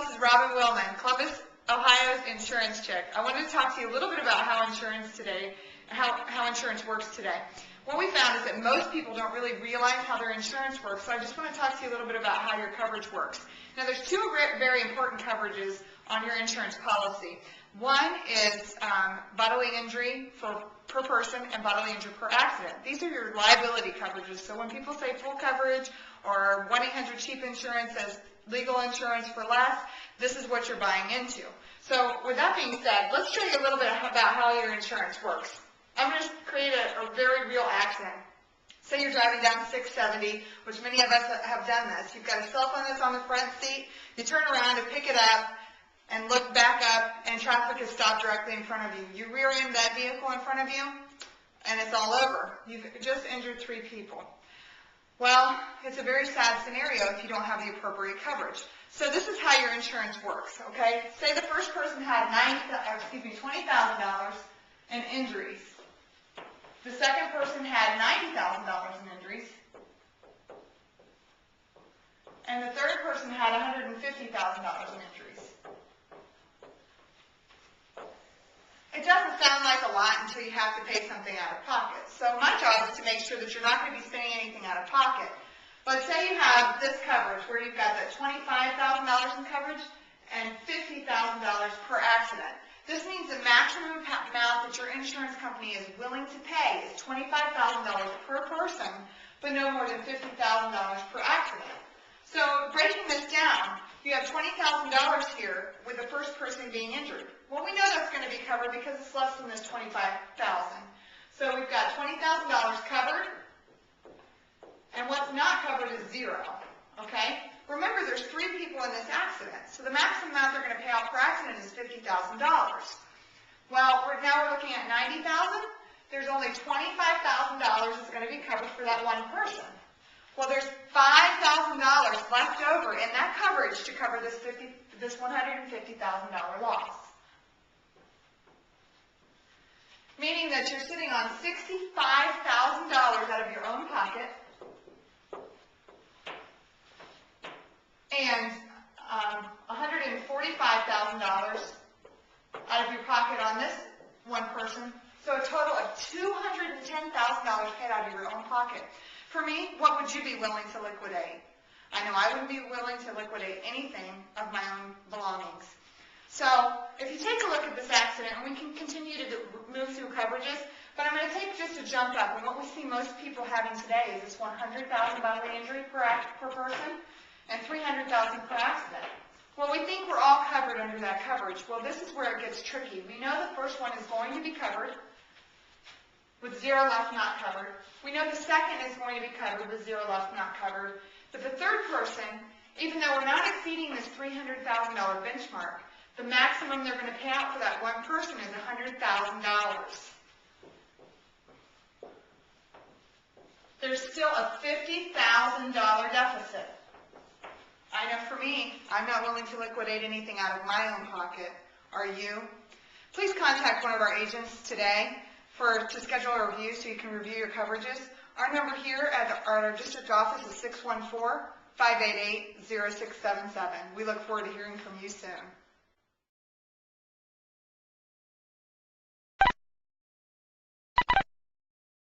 This is Robin Willman, Columbus, Ohio's insurance chick. I wanted to talk to you a little bit about how insurance works today. What we found is that most people don't really realize how their insurance works, so I just want to talk to you a little bit about how your coverage works. Now, there's two very important coverages on your insurance policy. One is bodily injury per person and bodily injury per accident. These are your liability coverages. So when people say full coverage or 1-800-CHEAP insurance as legal insurance for less, this is what you're buying into. So with that being said, let's show you a little bit about how your insurance works. I'm going to create a very real accident. Say you're driving down 670, which many of us have done this. You've got a cell phone that's on the front seat. You turn around to pick it up and look back up, and traffic is stopped directly in front of you. You rear end that vehicle in front of you, and it's all over. You've just injured 3 people. Well, it's a very sad scenario if you don't have the appropriate coverage. So this is how your insurance works, okay? Say the first person had $20,000 in injuries. The second person had $90,000 in injuries. And the third person had $150,000 in injuries. It doesn't sound like a lot until you have to pay something out of pocket. So my job is to make sure that you're not going to be spending anything out of pocket. But say you have this coverage where you've got that $25,000 in coverage and $50,000 per accident. This means the maximum amount that your insurance company is willing to pay is $25,000 per person, but no more than $50,000 per accident. So breaking this down, you have $20,000 here with the first person being injured. Well, we know that's going to be covered because it's less than this $25,000. So we've got $20,000 covered, and what's not covered is 0. Okay? Remember, there's 3 people in this accident, so the maximum amount they're going to pay out per accident is $50,000. Well, now we're looking at $90,000. There's only $25,000 that's going to be covered for that one person. Well, there's $5,000 left over in that coverage to cover this $150,000 loss. Meaning that you're sitting on $65,000 out of your own pocket and $145,000 out of your pocket on this one person. So a total of $210,000 paid out of your own pocket. For me, what would you be willing to liquidate? I know I wouldn't be willing to liquidate anything of my own belongings. So if you take a look at this accident, and we can continue to move through coverages, but I'm going to take just a jump up. And what we see most people having today is this $100,000 bodily injury per person and $300,000 per accident. Well, we think we're all covered under that coverage. Well, this is where it gets tricky. We know the first one is going to be covered with 0 left not covered. We know the second is going to be covered with 0 left not covered. But the third person, even though we're not exceeding this $300,000 benchmark, the maximum they're going to pay out for that one person is $100,000. There's still a $50,000 deficit. I know for me, I'm not willing to liquidate anything out of my own pocket. Are you? Please contact one of our agents today to schedule a review so you can review your coverages. Our number here at our district office is 614-588-0677. We look forward to hearing from you soon.